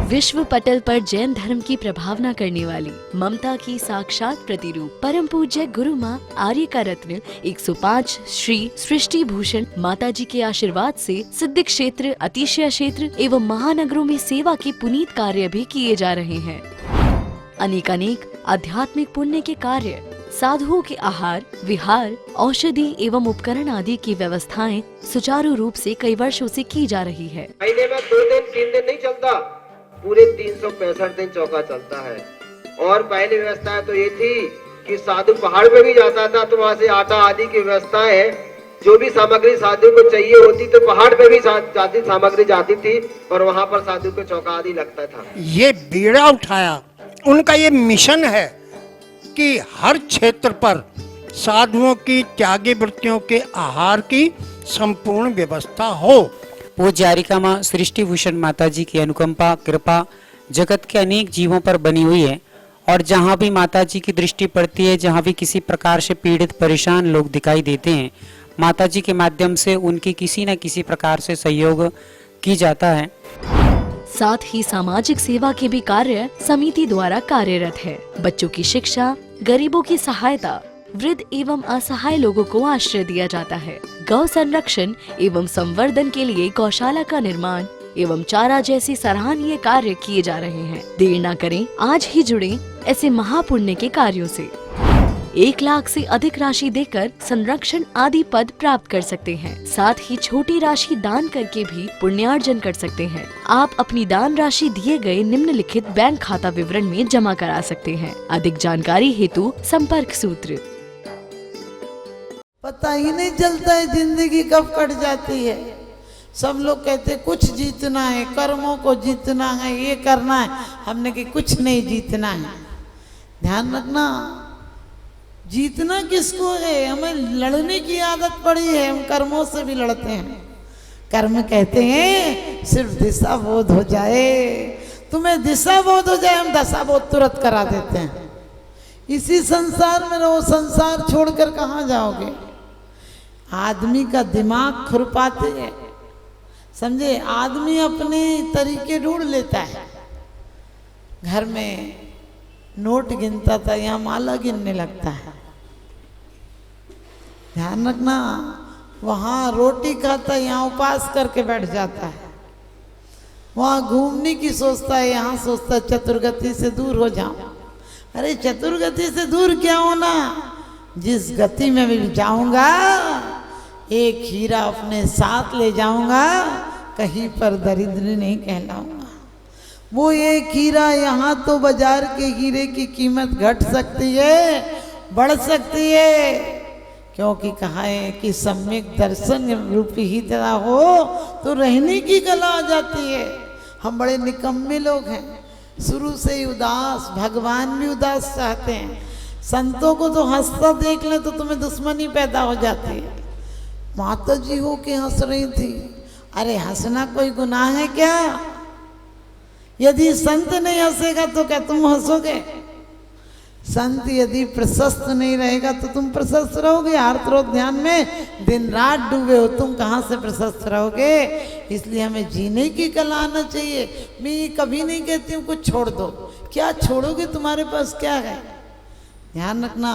विश्व पटल पर जैन धर्म की प्रभावना करने वाली ममता की साक्षात प्रतिरूप परम पूज्य गुरु माँ आर्य का रत्न 105 श्री सृष्टि भूषण माता जी के आशीर्वाद से सिद्ध क्षेत्र, अतिशय क्षेत्र एवं महानगरों में सेवा के पुनीत कार्य भी किए जा रहे हैं। अनेक आध्यात्मिक पुण्य के कार्य, साधुओं के आहार, विहार, औषधि एवं उपकरण आदि की व्यवस्थाएं सुचारू रूप से कई वर्षों से की जा रही है। महीने में 2 दिन 3 दिन नहीं चलता, पूरे 365 दिन चौका चलता है। और पहली व्यवस्था तो ये थी कि साधु पहाड़ पे भी जाता था तो वहाँ से आटा आदि की व्यवस्था है, जो भी सामग्री साधु को चाहिए होती तो पहाड़ पे भी जाती सामग्री जाती थी और वहाँ पर साधु को चौका आदि लगता था। ये बीड़ा उठाया, उनका ये मिशन है कि हर क्षेत्र पर साधुओं की त्यागी वृत्तियों के आहार की संपूर्ण व्यवस्था हो। पूज्य आर्यिका माँ सृष्टि भूषण माता जी की अनुकंपा कृपा जगत के अनेक जीवों पर बनी हुई है और जहाँ भी माता जी की दृष्टि पड़ती है, जहाँ भी किसी प्रकार से पीड़ित परेशान लोग दिखाई देते हैं, माता जी के माध्यम से उनकी किसी न किसी प्रकार से सहयोग की जाता है। साथ ही सामाजिक सेवा के भी कार्य समिति द्वारा कार्यरत है। बच्चों की शिक्षा, गरीबों की सहायता, वृद्ध एवं असहाय लोगों को आश्रय दिया जाता है। गौ संरक्षण एवं संवर्धन के लिए गौशाला का निर्माण एवं चारा जैसे सराहनीय कार्य किए जा रहे हैं। देर न करें, आज ही जुड़ें ऐसे महापुण्य के कार्यों से। 1 लाख से अधिक राशि देकर संरक्षण आदि पद प्राप्त कर सकते हैं। साथ ही छोटी राशि दान करके भी पुण्यार्जन कर सकते हैं। आप अपनी दान राशि दिए गए निम्नलिखित बैंक खाता विवरण में जमा करा सकते हैं। अधिक जानकारी हेतु संपर्क सूत्र। पता ही नहीं चलता है जिंदगी कब कट जाती है। सब लोग कहते कुछ जीतना है, कर्मों को जीतना है, ये करना है। हमने कि कुछ नहीं जीतना है। ध्यान रखना, जीतना किसको है? हमें लड़ने की आदत पड़ी है, हम कर्मों से भी लड़ते हैं। कर्म कहते हैं सिर्फ दिशा बोध हो जाए, तुम्हें दिशा बोध हो जाए, हम दशा बोध तुरंत करा देते हैं। इसी संसार में रहो, संसार छोड़कर कहाँ जाओगे? आदमी का दिमाग खुरपाते है, समझे? आदमी अपने तरीके ढूंढ लेता है। घर में नोट गिनता था, यहाँ माला गिनने लगता है। ध्यान रखना, वहाँ रोटी खाता, यहाँ उपास करके बैठ जाता है। वहाँ घूमने की सोचता है, यहाँ सोचता है चतुर्गति से दूर हो जाऊं। अरे चतुर्गति से दूर क्या होना, जिस गति में भी जाऊंगा एक हीरा अपने साथ ले जाऊंगा, कहीं पर दरिद्र नहीं कहलाऊंगा। वो एक हीरा, यहाँ तो बाजार के हीरे की कीमत घट सकती है, बढ़ सकती है, क्योंकि कहा है कि सम्यक दर्शन रूपी ही तरह हो तो रहने की कला आ जाती है। हम बड़े निकम्मे लोग हैं, शुरू से ही उदास, भगवान भी उदास चाहते हैं। संतों को तो हंसता देख ले तो तुम्हें दुश्मनी पैदा हो जाती है। माता जी हो के हंस रही थी, अरे हंसना कोई गुनाह है क्या? यदि संत नहीं हंसेगा तो क्या तुम हंसोगे? संत यदि प्रशस्त नहीं रहेगा तो तुम प्रशस्त रहोगे? आर्त ध्यान में दिन रात डूबे हो, तुम कहाँ से प्रशस्त रहोगे? इसलिए हमें जीने की कला आना चाहिए। मैं कभी नहीं कहती हूँ कुछ छोड़ दो, क्या छोड़ोगे? तुम्हारे पास क्या है? ध्यान रखना,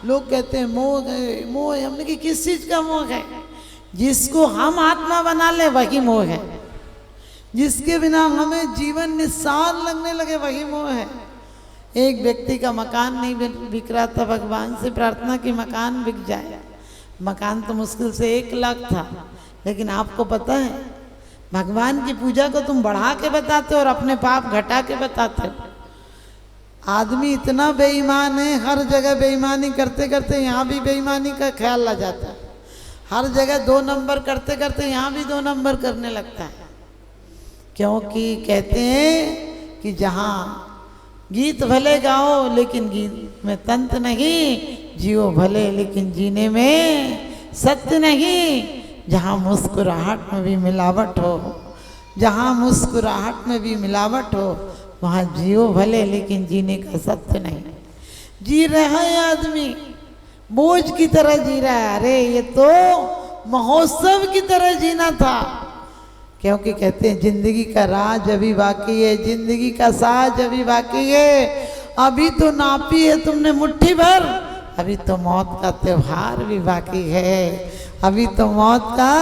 लोग कहते हैं मोह है, मोह है। हमने कि किस चीज का मोह है? जिसको हम आत्मा बना ले वही मोह है। जिसके बिना हमें जीवन निस्सार लगने लगे वही मोह है। एक व्यक्ति का मकान नहीं बिक रहा था, भगवान से प्रार्थना की मकान बिक जाए। मकान तो मुश्किल से 1 लाख था, लेकिन आपको पता है भगवान की पूजा को तुम बढ़ा के बताते हो और अपने पाप घटा के बताते हो। आदमी इतना बेईमान है, हर जगह बेईमानी करते करते यहाँ भी बेईमानी का ख्याल आ जाता है। हर जगह 2 नंबर करते करते यहाँ भी 2 नंबर करने लगता है। क्योंकि कहते हैं कि जहाँ गीत भले गाओ लेकिन गीत में तंत नहीं, जियो भले लेकिन जीने में सत्य नहीं। जहाँ मुस्कुराहट में भी मिलावट हो, जहाँ मुस्कुराहट में भी मिलावट हो, वहाँ जियो भले लेकिन जीने का सत्य नहीं। जी रहा है आदमी, बोझ की तरह जी रहा है। अरे ये तो महोत्सव की तरह जीना था क्योंकि कहते हैं जिंदगी का राज अभी बाकी है, जिंदगी का साज अभी बाकी है। अभी तो नापी है तुमने मुट्ठी भर, अभी तो मौत का त्योहार भी बाकी है, अभी तो मौत का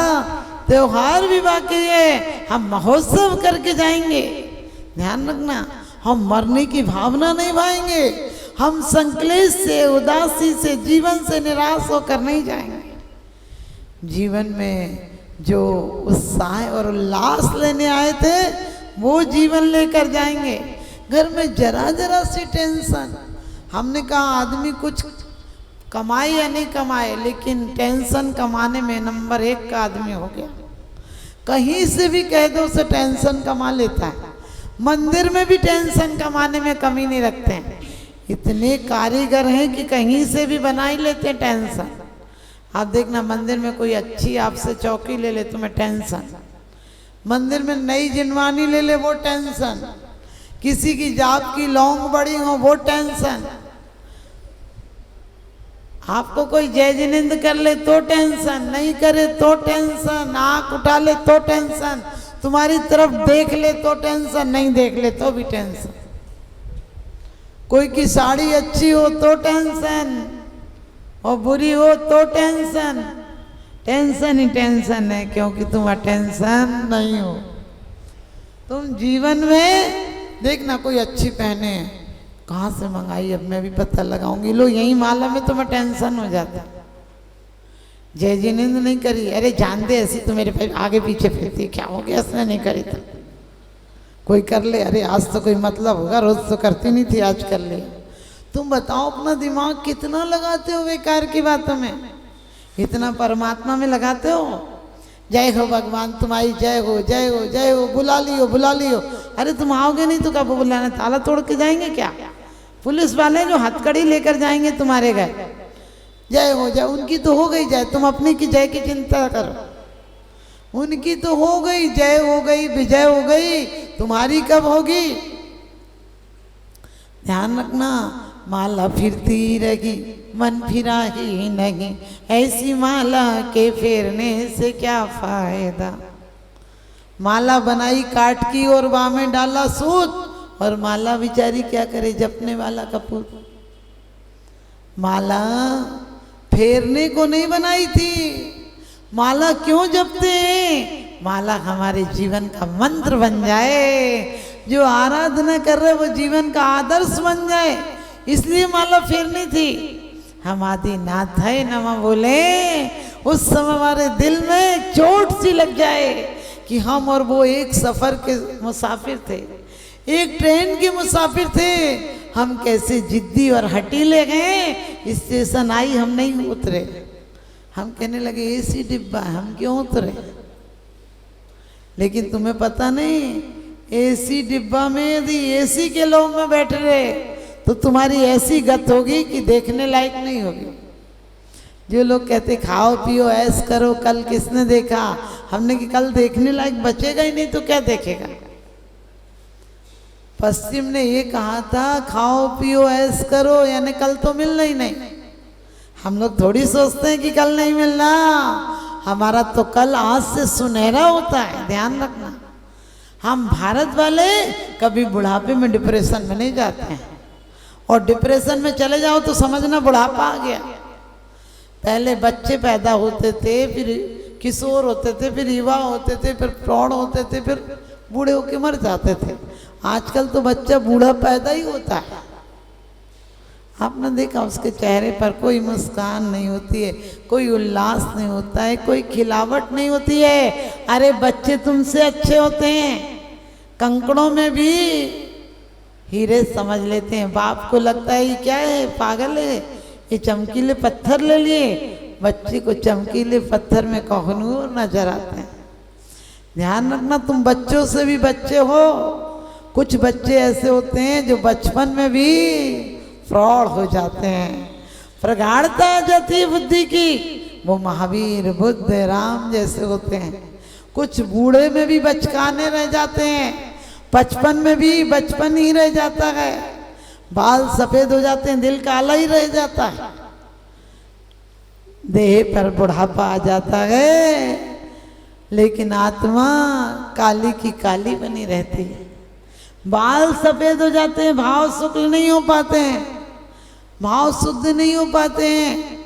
त्योहार भी बाकी है। हम महोत्सव करके जाएंगे। ध्यान रखना, हम मरने की भावना नहीं भाएंगे, हम संक्लेश से, उदासी से, जीवन से निराश होकर नहीं जाएंगे। जीवन में जो उत्साह और उल्लास लेने आए थे वो जीवन लेकर जाएंगे। घर में जरा जरा सी टेंशन, हमने कहा आदमी कुछ कमाए या नहीं कमाए, लेकिन टेंशन कमाने में नंबर 1 का आदमी हो गया। कहीं से भी कह दो उसे टेंशन कमा लेता है। मंदिर में भी टेंशन कमाने में कमी नहीं रखते हैं। इतने कारीगर हैं कि कहीं से भी बना ही लेते हैं टेंशन। आप देखना, मंदिर में कोई अच्छी आपसे चौकी ले ले तुम्हें टेंशन, मंदिर में नई जिनवानी ले ले वो टेंशन, किसी की जाप की लौंग बड़ी हो वो टेंशन, आपको कोई जय जिनेंद्र कर ले तो टेंशन, नहीं करे तो टेंशन, आँख उठा ले तो टेंशन, तुम्हारी तरफ देख ले तो टेंशन, नहीं देख ले तो भी टेंशन, कोई की साड़ी अच्छी हो तो टेंशन और बुरी हो तो टेंशन। टेंशन ही टेंशन है, क्योंकि तुम अटेंशन नहीं हो। तुम जीवन में देखना, कोई अच्छी पहने, कहाँ से मंगाई, अब मैं भी पता लगाऊंगी, लो यही माला में तुम्हें टेंशन हो जाता। जय जिनेंद्र नहीं करी, अरे जान दे, ऐसी तो मेरे पे आगे पीछे फिरती, क्या हो गया इसने नहीं करी तो कोई कर ले, अरे आज तो कोई मतलब होगा, रोज तो करती नहीं थी, आज कर ले। तुम बताओ अपना दिमाग कितना लगाते हो बेकार की बातों में, इतना परमात्मा में लगाते हो। जय हो भगवान तुम्हारी जय हो, जय हो, जय हो, बुला लियो, बुला लियो। अरे तुम आओगे नहीं तो कब बुलाना, ताला तोड़ के जाएंगे क्या? पुलिस वाले जो हथकड़ी लेकर जाएंगे तुम्हारे घर, जय हो जय, उनकी तो हो गई जय, तुम अपनी की जय की चिंता करो। उनकी तो हो गई जय, हो गई विजय, हो गई, तुम्हारी कब होगी? ध्यान रखना, माला फिरती रही मन फिरा ही नहीं, ऐसी माला के फेरने से क्या फायदा। माला बनाई काट की और बाह में डाला सूत, और माला बेचारी क्या करे, जपने वाला कपूर। माला फेरने को नहीं बनाई थी। माला क्यों जपते हैं? माला हमारे जीवन का मंत्र बन जाए, जो आराधना कर रहे वो जीवन का आदर्श बन जाए, इसलिए माला फेरनी थी। हम आदिनाथ है नमः बोले, उस समय हमारे दिल में चोट सी लग जाए कि हम और वो एक सफर के मुसाफिर थे, एक ट्रेन के मुसाफिर थे। हम कैसे जिद्दी और हटीले गए, स्टेशन आई हम नहीं उतरे, हम कहने लगे एसी डिब्बा, हम क्यों उतरे? लेकिन तुम्हें पता नहीं, एसी डिब्बा में यदि एसी के लोग में बैठ रहे तो तुम्हारी ऐसी गत होगी कि देखने लायक नहीं होगी। जो लोग कहते खाओ पियो ऐश करो, कल किसने देखा? हमने कि कल देखने लायक बचेगा ही नहीं तो क्या देखेगा। पश्चिम ने ये कहा था खाओ पियो ऐश करो, यानी कल तो मिलना ही नहीं। हम लोग थोड़ी सोचते हैं कि कल नहीं मिलना, हमारा तो कल आज से सुनहरा होता है। ध्यान रखना, हम भारत वाले कभी बुढ़ापे में डिप्रेशन में नहीं जाते हैं, और डिप्रेशन में चले जाओ तो समझना बुढ़ापा आ गया। पहले बच्चे पैदा होते थे, फिर किशोर होते थे, फिर युवा होते थे, फिर प्रौढ़ होते थे, फिर बूढ़े होके मर जाते थे। आजकल तो बच्चा बूढ़ा पैदा ही होता है। आपने देखा उसके चेहरे पर कोई मुस्कान नहीं होती है, कोई उल्लास नहीं होता है, कोई खिलावट नहीं होती है। अरे बच्चे तुमसे अच्छे होते हैं, कंकड़ों में भी हीरे समझ लेते हैं। बाप को लगता है ये क्या है, पागल है, ये चमकीले पत्थर ले लिए। बच्चे को चमकीले पत्थर में कोहनूर नजर आते हैं। ध्यान रखना, तुम बच्चों से भी बच्चे हो। कुछ बच्चे ऐसे होते हैं जो बचपन में भी फ्रॉड हो जाते हैं। प्रगाढ़ता आ जाती है बुद्धि की, वो महावीर बुद्ध राम जैसे होते हैं। कुछ बूढ़े में भी बचकाने रह जाते हैं, बचपन में भी बचपन ही रह जाता है। बाल सफेद हो जाते हैं, दिल काला ही रह जाता है, देह पर बुढ़ापा आ जाता है। लेकिन आत्मा काली की काली बनी रहती है। बाल सफेद हो जाते हैं, भाव शुक्ल नहीं हो पाते हैं, भाव शुद्ध नहीं हो पाते हैं।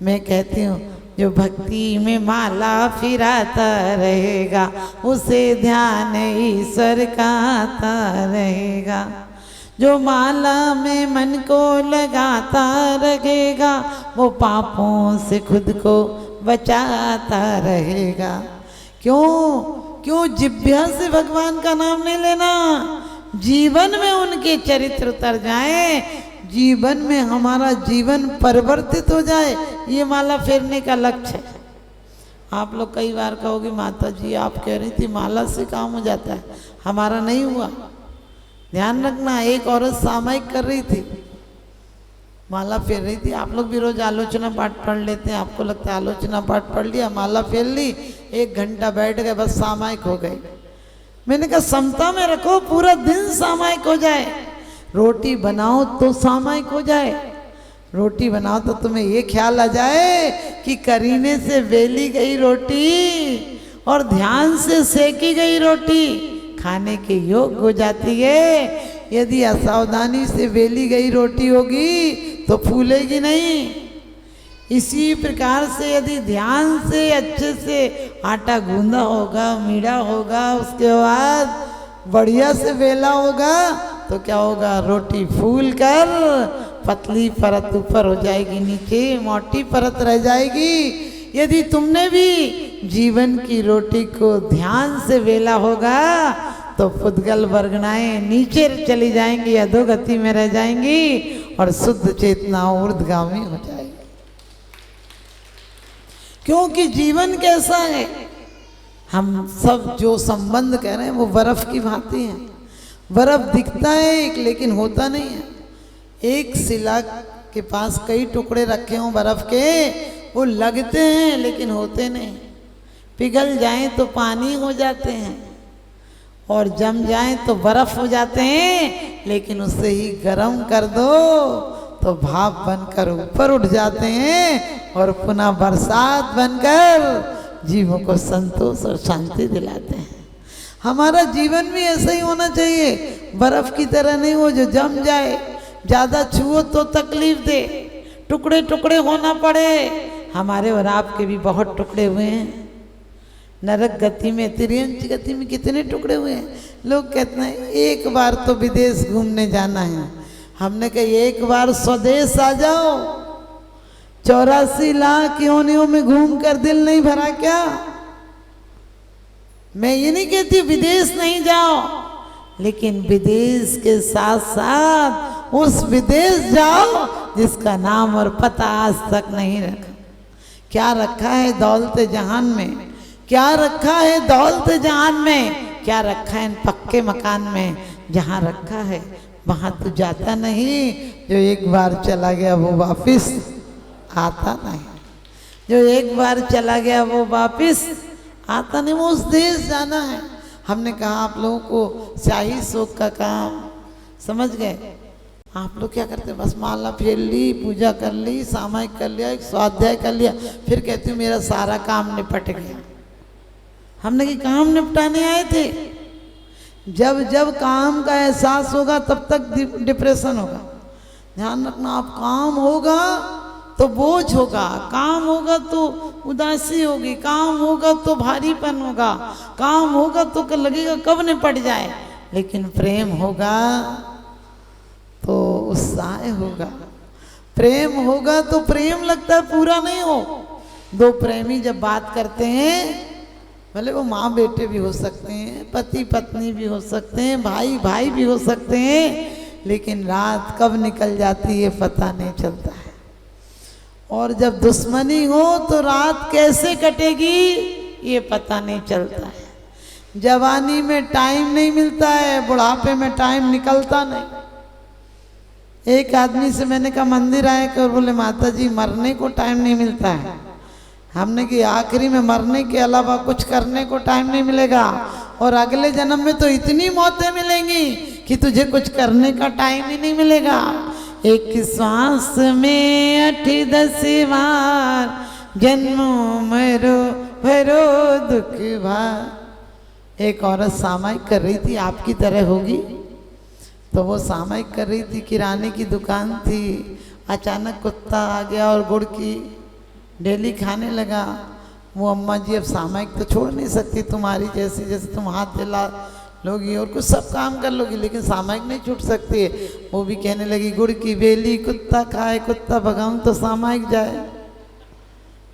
मैं कहती हूँ जो भक्ति में माला फिराता रहेगा उसे ध्यान ईश्वर का आता रहेगा। जो माला में मन को लगाता रहेगा वो पापों से खुद को बचाता रहेगा। क्यों जिह्वा से भगवान का नाम नहीं लेना, जीवन में उनके चरित्र उतर जाए, जीवन में हमारा जीवन परिवर्तित हो जाए, ये माला फेरने का लक्ष्य है। आप लोग कई बार कहोगे माता जी आप कह रही थी माला से काम हो जाता है, हमारा नहीं हुआ। ध्यान रखना, एक औरत सामयिक कर रही थी, माला फेर रही थी। आप लोग भी रोज आलोचना पाठ पढ़ लेते हैं, आपको लगता है आलोचना पाठ पढ़ लिया, माला फेर ली, 1 घंटा बैठ गए, बस सामयिक हो गए। मैंने कहा समता में रखो, पूरा दिन सामयिक हो जाए। रोटी बनाओ तो सामयिक हो जाए, रोटी बनाओ तो तुम्हें ये ख्याल आ जाए कि करीने से बेली गई रोटी और ध्यान से सेकी गई रोटी खाने के योग्य हो जाती है। यदि असावधानी से बेली गई रोटी होगी तो फूलेगी नहीं। इसी प्रकार से यदि ध्यान से अच्छे से आटा गूंदा होगा, मीड़ा होगा, उसके बाद बढ़िया से बेला होगा तो क्या होगा, रोटी फूल कर पतली परत ऊपर हो जाएगी, नीचे मोटी परत रह जाएगी। यदि तुमने भी जीवन की रोटी को ध्यान से बेला होगा तो पुद्गल वर्गनाएं नीचे चली जाएंगी, अधोगति में रह जाएंगी और शुद्ध चेतना ऊर्ध्वगामी हो जाएगी। क्योंकि जीवन कैसा है, हम सब जो संबंध कह रहे हैं वो बर्फ की भांति है। बर्फ दिखता है एक, लेकिन होता नहीं है। एक शिला के पास कई टुकड़े रखे हों बर्फ के, वो लगते हैं लेकिन होते नहीं। पिघल जाएं तो पानी हो जाते हैं और जम जाएं तो बर्फ हो जाते हैं, लेकिन उससे ही गर्म कर दो तो भाप बनकर ऊपर उठ जाते हैं और पुनः बरसात बनकर जीवों को संतोष और शांति दिलाते हैं। हमारा जीवन भी ऐसा ही होना चाहिए, बर्फ की तरह नहीं हो जो जम जाए, ज़्यादा छुओ तो तकलीफ दे, टुकड़े टुकड़े होना पड़े। हमारे और आपके भी बहुत टुकड़े हुए हैं। नरक गति में, तिर्यंच गति में कितने टुकड़े हुए हैं। लोग कहते हैं एक बार तो विदेश घूमने जाना है। हमने कहा एक बार स्वदेश आ जाओ। 84 लाख योनियों में घूम कर दिल नहीं भरा क्या? मैं ये नहीं कहती विदेश नहीं जाओ, लेकिन विदेश के साथ साथ उस विदेश जाओ जिसका नाम और पता आज तक नहीं रखा। क्या रखा है दौलत जहान में, क्या रखा है दौलत जहान में, क्या रखा है इन पक्के मकान में। जहाँ रखा है वहाँ तो जाता नहीं। जो एक बार चला गया वो वापिस आता नहीं, जो एक बार चला गया वो वापिस आता नहीं। वो उस देश जाना है। हमने कहा आप लोगों को शाही शोक का काम समझ गए। आप लोग क्या करते हैं, बस माला फेर ली, पूजा कर ली, सामायिक कर लिया, एक स्वाध्याय कर लिया, फिर कहती हूँ मेरा सारा काम निपट गया। हमने कि काम निपटाने आए थे। जब जब काम का एहसास होगा तब तक डिप्रेशन होगा। ध्यान रखना, आप काम होगा तो बोझ होगा, काम होगा तो उदासी होगी, काम होगा तो भारीपन होगा, काम होगा तो लगेगा कब निपट जाए। लेकिन प्रेम होगा तो उत्साह होगा, प्रेम होगा तो प्रेम लगता है पूरा नहीं हो। दो प्रेमी जब बात करते हैं, भले वो माँ बेटे भी हो सकते हैं, पति पत्नी भी हो सकते हैं, भाई भाई भी हो सकते हैं, लेकिन रात कब निकल जाती है पता नहीं चलता है। और जब दुश्मनी हो तो रात कैसे कटेगी ये पता नहीं चलता है। जवानी में टाइम नहीं मिलता है, बुढ़ापे में टाइम निकलता नहीं। एक आदमी से मैंने कहा मंदिर आए कर, बोले माता जी मरने को टाइम नहीं मिलता है। हमने कि आखिरी में मरने के अलावा कुछ करने को टाइम नहीं मिलेगा, और अगले जन्म में तो इतनी मौतें मिलेंगी कि तुझे कुछ करने का टाइम ही नहीं मिलेगा। एक श्वास में 8-10 बार जन्मो मरो भरो दुख भार। एक औरत सामायिक कर रही थी, आपकी तरह होगी, तो वो सामायिक कर रही थी, किराने की दुकान थी। अचानक कुत्ता आ गया और गुड़ की डेली खाने लगा। वो अम्मा जी अब सामायिक तो छोड़ नहीं सकती तुम्हारी जैसे, जैसे तुम हाथ दिला लोगी और कुछ सब काम कर लोगी, लेकिन सामायिक नहीं छूट सकती है। वो भी कहने लगी, गुड़ की बेली कुत्ता खाए कुत्ता भगाऊं तो सामायिक जाए।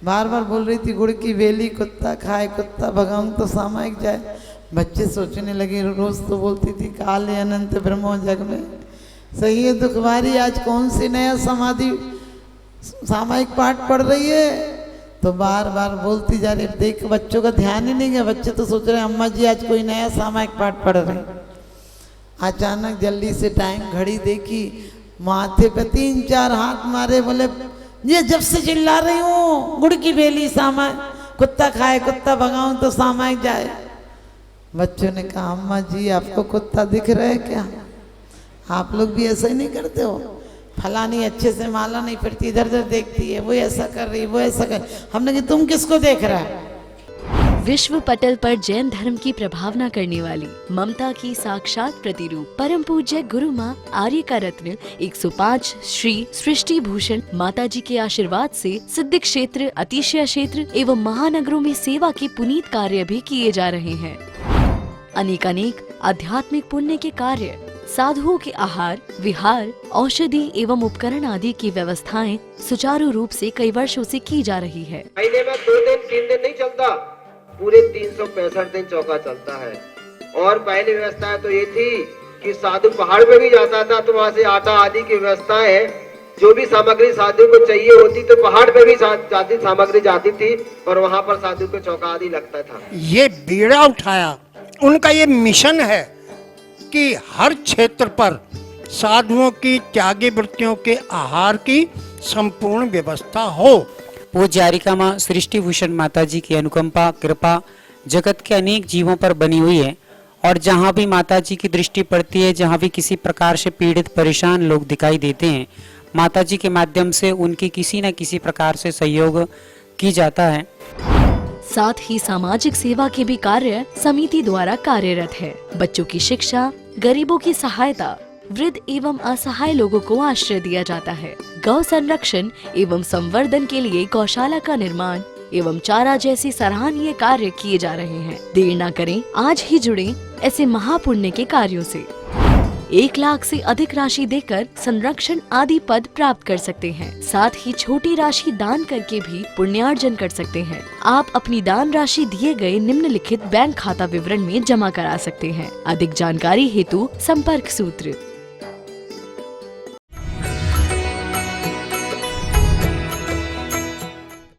बार बार बोल रही थी, गुड़ की बेली कुत्ता खाए कुत्ता भगाऊं तो सामायिक जाए। बच्चे सोचने लगे, रोज तो बोलती थी काले अनंत ब्रह्मो जग में। सही है दुखवारी, आज कौन सी नया समाधि सामायिक पाठ पढ़ रही है, तो बार बार बोलती जा रही। देख बच्चों का ध्यान ही नहीं गया, बच्चे तो सोच रहे हैं अम्मा जी आज कोई नया सामायिक पाठ पढ़ रहे हैं। अचानक जल्दी से टाइम घड़ी देखी, माथे पे 3-4 हाथ मारे, बोले ये जब से चिल्ला रही हूँ गुड़ की बेली सामायिक कुत्ता खाए कुत्ता भगाऊं तो सामायिक जाए। बच्चों ने कहा अम्मा जी आपको कुत्ता दिख रहा है क्या? आप लोग भी ऐसा ही नहीं करते हो? फलानी अच्छे से माला नहीं फिरती, इधर उधर देखती है, वो ऐसा कर रही, वो ऐसा कर। हमने कहा तुम किसको देख रहा है? विश्व पटल पर जैन धर्म की प्रभावना करने वाली ममता की साक्षात प्रतिरूप परम पूज्य गुरु माँ आर्य का रत्न 105 श्री सृष्टि भूषण माता जी के आशीर्वाद से सिद्ध क्षेत्र, अतिशय क्षेत्र एवं महानगरों में सेवा के पुनीत कार्य भी किए जा रहे हैं। अनेकानेक आध्यात्मिक पुण्य के कार्य, साधुओं के आहार विहार, औषधि एवं उपकरण आदि की व्यवस्थाएं सुचारू रूप से कई वर्षों से की जा रही है। महीने में 2 दिन 3 दिन नहीं चलता, पूरे 365 दिन चौका चलता है। और पहली व्यवस्था तो ये थी कि साधु पहाड़ पे भी जाता था तो वहाँ से आटा आदि की व्यवस्था है, जो भी सामग्री साधु को चाहिए होती तो पहाड़ पे भी जाती सामग्री जाती थी और वहाँ पर साधु को चौका आदि लगता था। ये बीड़ा उठाया, उनका ये मिशन है कि हर क्षेत्र पर साधुओं की त्यागी वृत्तियों के आहार की संपूर्ण व्यवस्था हो। पूज्य आरिका माँ सृष्टि भूषण माता जी की अनुकंपा कृपा जगत के अनेक जीवों पर बनी हुई है, और जहाँ भी माता जी की दृष्टि पड़ती है, जहाँ भी किसी प्रकार से पीड़ित परेशान लोग दिखाई देते हैं, माता जी के माध्यम से उनकी किसी न किसी प्रकार से सहयोग की जाता है। साथ ही सामाजिक सेवा के भी कार्य समिति द्वारा कार्यरत है। बच्चों की शिक्षा, गरीबों की सहायता, वृद्ध एवं असहाय लोगों को आश्रय दिया जाता है। गौ संरक्षण एवं संवर्धन के लिए गौशाला का निर्माण एवं चारा जैसे सराहनीय कार्य किए जा रहे हैं। देर न करें, आज ही जुड़ें ऐसे महापुण्य के कार्यों से। 1 लाख से अधिक राशि देकर संरक्षण आदि पद प्राप्त कर सकते हैं। साथ ही छोटी राशि दान करके भी पुण्यार्जन कर सकते हैं। आप अपनी दान राशि दिए गए निम्नलिखित बैंक खाता विवरण में जमा करा सकते हैं। अधिक जानकारी हेतु संपर्क सूत्र